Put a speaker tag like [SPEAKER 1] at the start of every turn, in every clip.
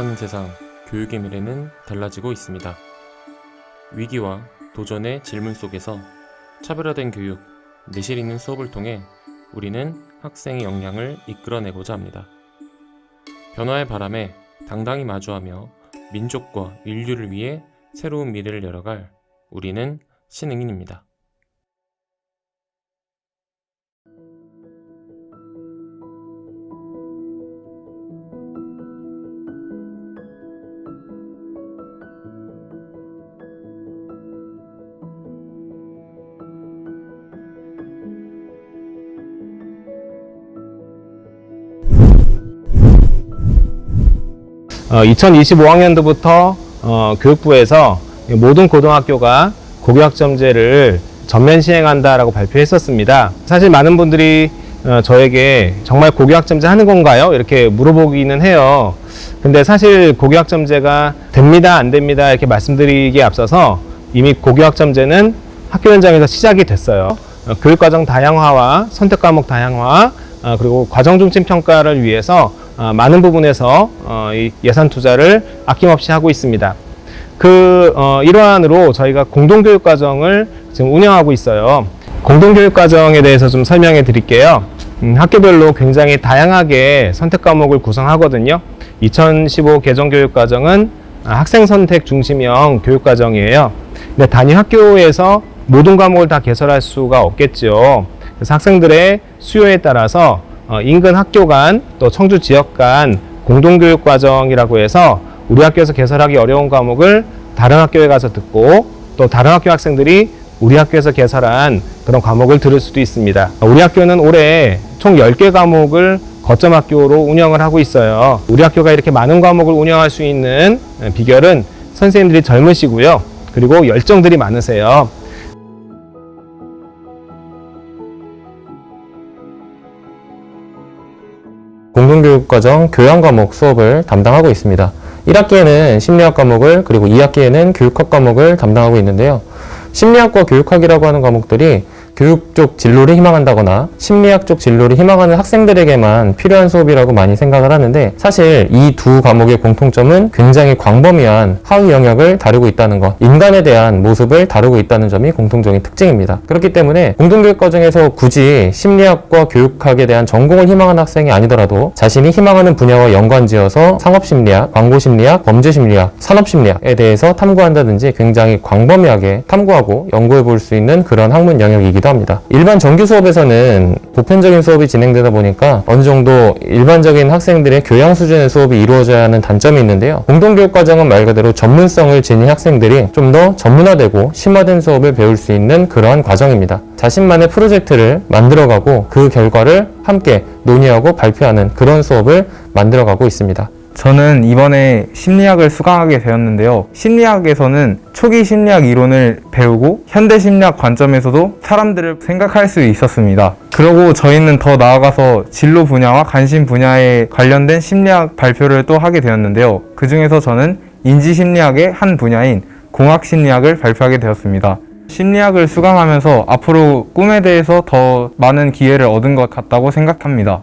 [SPEAKER 1] 변화하는 세상, 교육의 미래는 달라지고 있습니다. 위기와 도전의 질문 속에서 차별화된 교육, 내실 있는 수업을 통해 우리는 학생의 역량을 이끌어내고자 합니다. 변화의 바람에 당당히 마주하며 민족과 인류를 위해 새로운 미래를 열어갈 우리는 신흥인입니다.
[SPEAKER 2] 어, 2025학년도부터 교육부에서 모든 고등학교가 고교학점제를 전면 시행한다라고 발표했었습니다. 사실 많은 분들이 저에게 정말 고교학점제 하는 건가요? 이렇게 물어보기는 해요. 근데 사실 고교학점제가 됩니다, 안 됩니다 이렇게 말씀드리기에 앞서서 이미 고교학점제는 학교 현장에서 시작이 됐어요. 교육과정 다양화와 선택과목 다양화, 그리고 과정중심 평가를 위해서 많은 부분에서 이 예산 투자를 아낌없이 하고 있습니다. 그 일환으로 저희가 공동교육과정을 지금 운영하고 있어요. 공동교육과정에 대해서 좀 설명해 드릴게요. 학교별로 굉장히 다양하게 선택과목을 구성하거든요. 2015 개정교육과정은 학생 선택 중심형 교육과정이에요. 근데 단위 학교에서 모든 과목을 다 개설할 수가 없겠죠. 그래서 학생들의 수요에 따라서 인근 학교 간, 또 청주 지역 간 공동교육과정이라고 해서 우리 학교에서 개설하기 어려운 과목을 다른 학교에 가서 듣고, 또 다른 학교 학생들이 우리 학교에서 개설한 그런 과목을 들을 수도 있습니다. 우리 학교는 올해 총 10개 과목을 거점 학교로 운영을 하고 있어요. 우리 학교가 이렇게 많은 과목을 운영할 수 있는 비결은 선생님들이 젊으시고요. 그리고 열정들이 많으세요.
[SPEAKER 3] 공동교육과정 교양 과목 수업을 담당하고 있습니다. 1학기에는 심리학 과목을, 그리고 2학기에는 교육학 과목을 담당하고 있는데요. 심리학과 교육학이라고 하는 과목들이 교육 쪽 진로를 희망한다거나 심리학 쪽 진로를 희망하는 학생들에게만 필요한 수업이라고 많이 생각을 하는데, 사실 이 두 과목의 공통점은 굉장히 광범위한 하위 영역을 다루고 있다는 것, 인간에 대한 모습을 다루고 있다는 점이 공통적인 특징입니다. 그렇기 때문에 공동교육 과정에서 굳이 심리학과 교육학에 대한 전공을 희망하는 학생이 아니더라도 자신이 희망하는 분야와 연관지어서 상업심리학, 광고심리학, 범죄심리학, 산업심리학에 대해서 탐구한다든지 굉장히 광범위하게 탐구하고 연구해 볼 수 있는 그런 학문 영역이기도 합니다. 일반 정규 수업에서는 보편적인 수업이 진행되다 보니까 어느 정도 일반적인 학생들의 교양 수준의 수업이 이루어져야 하는 단점이 있는데요. 공동교육 과정은 말 그대로 전문성을 지닌 학생들이 좀 더 전문화되고 심화된 수업을 배울 수 있는 그러한 과정입니다. 자신만의 프로젝트를 만들어가고 그 결과를 함께 논의하고 발표하는 그런 수업을 만들어가고 있습니다.
[SPEAKER 4] 저는 이번에 심리학을 수강하게 되었는데요. 심리학에서는 초기 심리학 이론을 배우고 현대 심리학 관점에서도 사람들을 생각할 수 있었습니다. 그리고 저희는 더 나아가서 진로 분야와 관심 분야에 관련된 심리학 발표를 또 하게 되었는데요. 그 중에서 저는 인지심리학의 한 분야인 공학심리학을 발표하게 되었습니다. 심리학을 수강하면서 앞으로 꿈에 대해서 더 많은 기회를 얻은 것 같다고 생각합니다.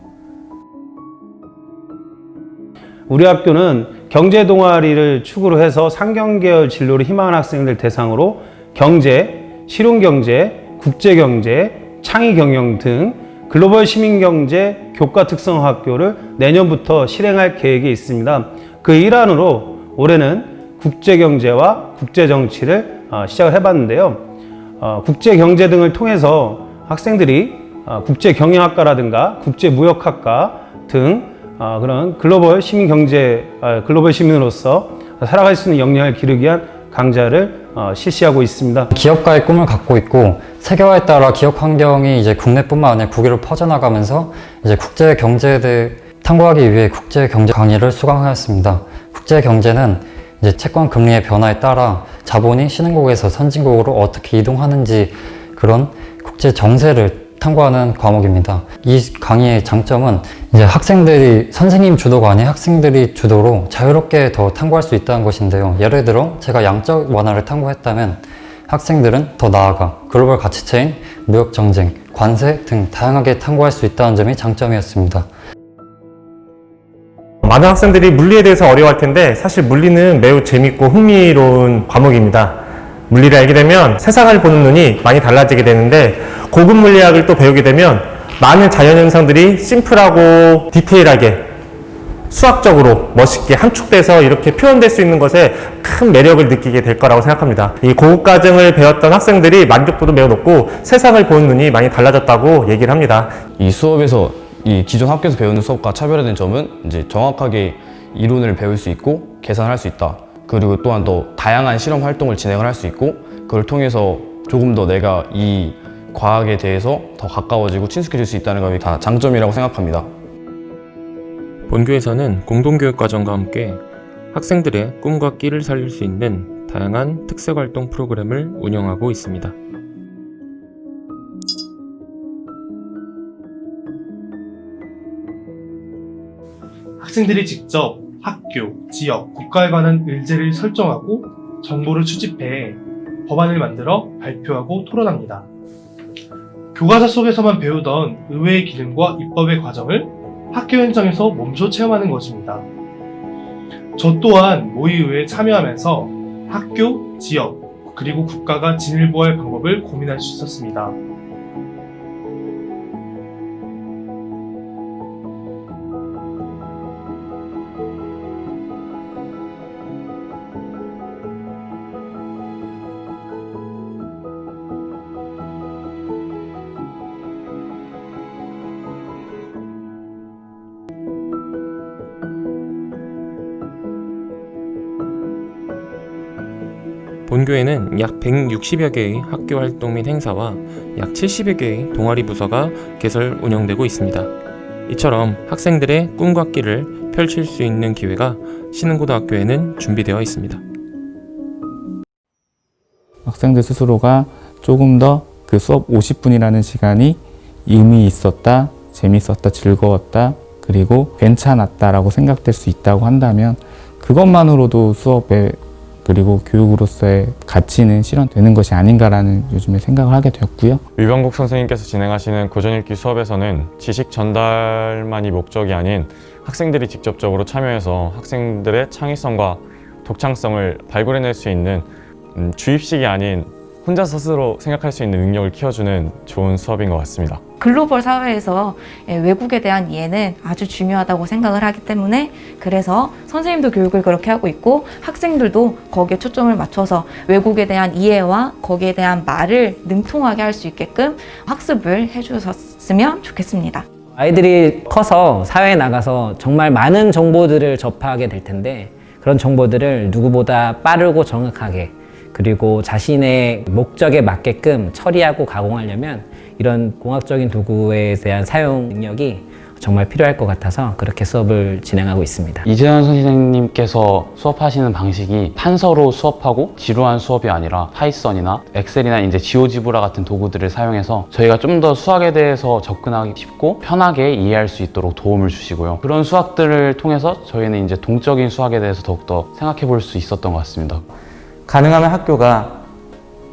[SPEAKER 5] 우리 학교는 경제 동아리를 축으로 해서 상경계열 진로를 희망하는 학생들 대상으로 경제, 실용경제, 국제경제, 창의경영 등 글로벌 시민경제 교과 특성 학교를 내년부터 실행할 계획이 있습니다. 그 일환으로 올해는 국제경제와 국제정치를 시작을 해봤는데요. 국제경제 등을 통해서 학생들이 국제경영학과라든가 국제무역학과 등 그런 글로벌 시민경제, 글로벌 시민으로서 살아갈 수 있는 역량을 기르기 위한 강좌를 실시하고 있습니다.
[SPEAKER 6] 기업가의 꿈을 갖고 있고, 세계화에 따라 기업 환경이 이제 국내뿐만 아니라 국외로 퍼져나가면서 이제 국제 경제를 탐구하기 위해 국제 경제 강의를 수강하였습니다. 국제 경제는 이제 채권 금리의 변화에 따라 자본이 신흥국에서 선진국으로 어떻게 이동하는지 그런 국제 정세를 탐구하는 과목입니다. 이 강의의 장점은 이제 학생들이 선생님 주도가 아닌 학생들이 주도로 자유롭게 더 탐구할 수 있다는 것인데요. 예를 들어 제가 양적 완화를 탐구했다면 학생들은 더 나아가 글로벌 가치체인, 무역 정쟁, 관세 등 다양하게 탐구할 수 있다는 점이 장점이었습니다.
[SPEAKER 3] 많은 학생들이 물리에 대해서 어려워할 텐데 사실 물리는 매우 재밌고 흥미로운 과목입니다. 물리를 알게 되면 세상을 보는 눈이 많이 달라지게 되는데 고급 물리학을 또 배우게 되면 많은 자연현상들이 심플하고 디테일하게 수학적으로 멋있게 함축돼서 이렇게 표현될 수 있는 것에 큰 매력을 느끼게 될 거라고 생각합니다. 이 고급 과정을 배웠던 학생들이 만족도도 매우 높고 세상을 보는 눈이 많이 달라졌다고 얘기를 합니다.
[SPEAKER 7] 이 수업에서 이 기존 학교에서 배우는 수업과 차별화된 점은 이제 정확하게 이론을 배울 수 있고 계산할 수 있다. 그리고 또한 더 다양한 실험 활동을 진행을 할 수 있고 그걸 통해서 조금 더 내가 이 과학에 대해서 더 가까워지고 친숙해질 수 있다는 것이 다 장점이라고 생각합니다.
[SPEAKER 1] 본교에서는 공동교육과정과 함께 학생들의 꿈과 끼를 살릴 수 있는 다양한 특색활동 프로그램을 운영하고 있습니다.
[SPEAKER 8] 학생들이 직접 학교, 지역, 국가에 관한 의제를 설정하고 정보를 수집해 법안을 만들어 발표하고 토론합니다. 교과서 속에서만 배우던 의회의 기능과 입법의 과정을 학교 현장에서 몸소 체험하는 것입니다. 저 또한 모의의회에 참여하면서 학교, 지역, 그리고 국가가 진을 보호할 방법을 고민할 수 있었습니다.
[SPEAKER 1] 본교에는 약 160여 개의 학교 활동 및 행사와 약 70여 개의 동아리 부서가 개설 운영되고 있습니다. 이처럼 학생들의 꿈과 끼를 펼칠 수 있는 기회가 신흥고등학교에는 준비되어 있습니다.
[SPEAKER 9] 학생들 스스로가 조금 더 그 수업 50분이라는 시간이 의미 있었다, 재밌었다, 즐거웠다, 그리고 괜찮았다라고 생각될 수 있다고 한다면 그것만으로도 수업에 그리고 교육으로서의 가치는 실현되는 것이 아닌가라는 요즘에 생각을 하게 되었고요.
[SPEAKER 10] 위병국 선생님께서 진행하시는 고전읽기 수업에서는 지식 전달만이 목적이 아닌 학생들이 직접적으로 참여해서 학생들의 창의성과 독창성을 발굴해낼 수 있는 주입식이 아닌 혼자 스스로 생각할 수 있는 능력을 키워주는 좋은 수업인 것 같습니다.
[SPEAKER 11] 글로벌 사회에서 외국에 대한 이해는 아주 중요하다고 생각을 하기 때문에 그래서 선생님도 교육을 그렇게 하고 있고 학생들도 거기에 초점을 맞춰서 외국에 대한 이해와 거기에 대한 말을 능통하게 할 수 있게끔 학습을 해주셨으면 좋겠습니다.
[SPEAKER 12] 아이들이 커서 사회에 나가서 정말 많은 정보들을 접하게 될 텐데 그런 정보들을 누구보다 빠르고 정확하게 그리고 자신의 목적에 맞게끔 처리하고 가공하려면 이런 공학적인 도구에 대한 사용 능력이 정말 필요할 것 같아서 그렇게 수업을 진행하고 있습니다.
[SPEAKER 13] 이재현 선생님께서 수업하시는 방식이 판서로 수업하고 지루한 수업이 아니라 파이썬이나 엑셀이나 이제 지오지브라 같은 도구들을 사용해서 저희가 좀 더 수학에 대해서 접근하기 쉽고 편하게 이해할 수 있도록 도움을 주시고요. 그런 수학들을 통해서 저희는 이제 동적인 수학에 대해서 더욱더 생각해 볼 수 있었던 것 같습니다.
[SPEAKER 14] 가능하면 학교가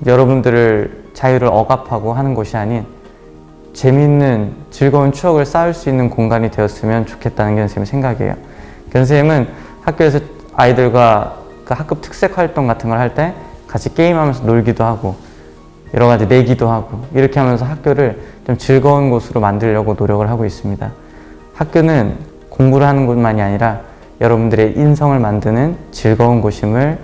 [SPEAKER 14] 여러분들을 자유를 억압하고 하는 곳이 아닌 재미있는 즐거운 추억을 쌓을 수 있는 공간이 되었으면 좋겠다는 게 선생님의 생각이에요. 선생님은 학교에서 아이들과 그 학급 특색 활동 같은 걸 할 때 같이 게임하면서 놀기도 하고 여러 가지 내기도 하고 이렇게 하면서 학교를 좀 즐거운 곳으로 만들려고 노력을 하고 있습니다. 학교는 공부를 하는 곳만이 아니라 여러분들의 인성을 만드는 즐거운 곳임을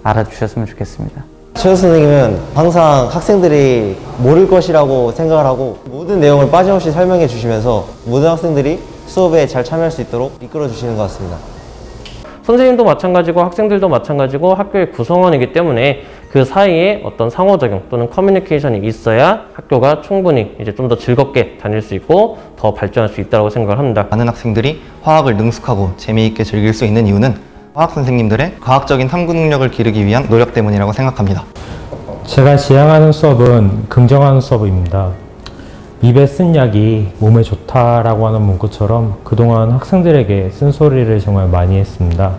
[SPEAKER 14] 알아주셨으면 좋겠습니다.
[SPEAKER 15] 최우 선생님은 항상 학생들이 모를 것이라고 생각을 하고 모든 내용을 빠짐없이 설명해 주시면서 모든 학생들이 수업에 잘 참여할 수 있도록 이끌어 주시는 것 같습니다.
[SPEAKER 16] 선생님도 마찬가지고 학생들도 마찬가지고 학교의 구성원이기 때문에 그 사이에 어떤 상호작용 또는 커뮤니케이션이 있어야 학교가 충분히 이제 좀 더 즐겁게 다닐 수 있고 더 발전할 수 있다고 생각을 합니다.
[SPEAKER 15] 많은 학생들이 화학을 능숙하고 재미있게 즐길 수 있는 이유는 화학 선생님들의 과학적인 탐구 능력을 기르기 위한 노력 때문이라고 생각합니다.
[SPEAKER 2] 제가 지향하는 수업은 긍정하는 수업입니다. 입에 쓴 약이 몸에 좋다라고 하는 문구처럼 그동안 학생들에게 쓴소리를 정말 많이 했습니다.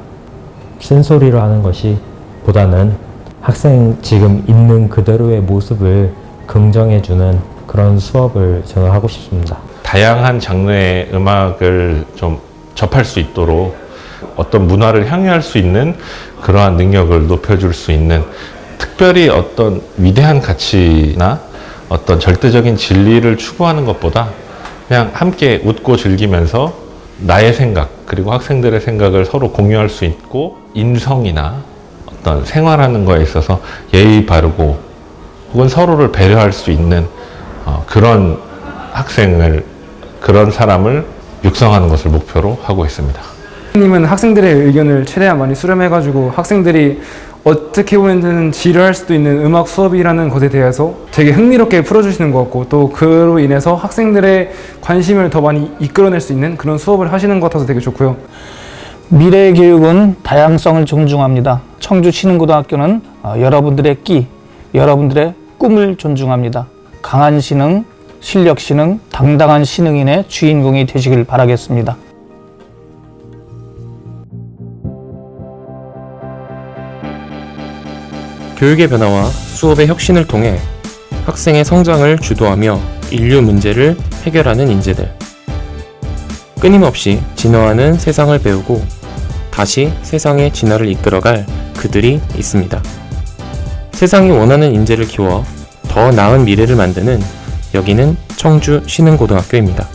[SPEAKER 2] 쓴소리로 하는 것이 보다는 학생 지금 있는 그대로의 모습을 긍정해주는 그런 수업을 저는 하고 싶습니다.
[SPEAKER 17] 다양한 장르의 음악을 좀 접할 수 있도록 어떤 문화를 향유할 수 있는 그러한 능력을 높여줄 수 있는, 특별히 어떤 위대한 가치나 어떤 절대적인 진리를 추구하는 것보다 그냥 함께 웃고 즐기면서 나의 생각 그리고 학생들의 생각을 서로 공유할 수 있고, 인성이나 어떤 생활하는 거에 있어서 예의 바르고 혹은 서로를 배려할 수 있는 그런 그런 사람을 육성하는 것을 목표로 하고 있습니다.
[SPEAKER 18] 선생님은 학생들의 의견을 최대한 많이 수렴해가지고 학생들이 어떻게 보면 지루할 수도 있는 음악 수업이라는 것에 대해서 되게 흥미롭게 풀어주시는 것 같고, 또 그로 인해서 학생들의 관심을 더 많이 이끌어낼 수 있는 그런 수업을 하시는 것 같아서 되게 좋고요.
[SPEAKER 19] 미래의 교육은 다양성을 존중합니다. 청주 신흥고등학교는 여러분들의 끼, 여러분들의 꿈을 존중합니다. 강한 신흥, 실력 신흥, 당당한 신흥인의 주인공이 되시길 바라겠습니다.
[SPEAKER 1] 교육의 변화와 수업의 혁신을 통해 학생의 성장을 주도하며 인류 문제를 해결하는 인재들. 끊임없이 진화하는 세상을 배우고 다시 세상의 진화를 이끌어갈 그들이 있습니다. 세상이 원하는 인재를 키워 더 나은 미래를 만드는 여기는 청주 신흥고등학교입니다.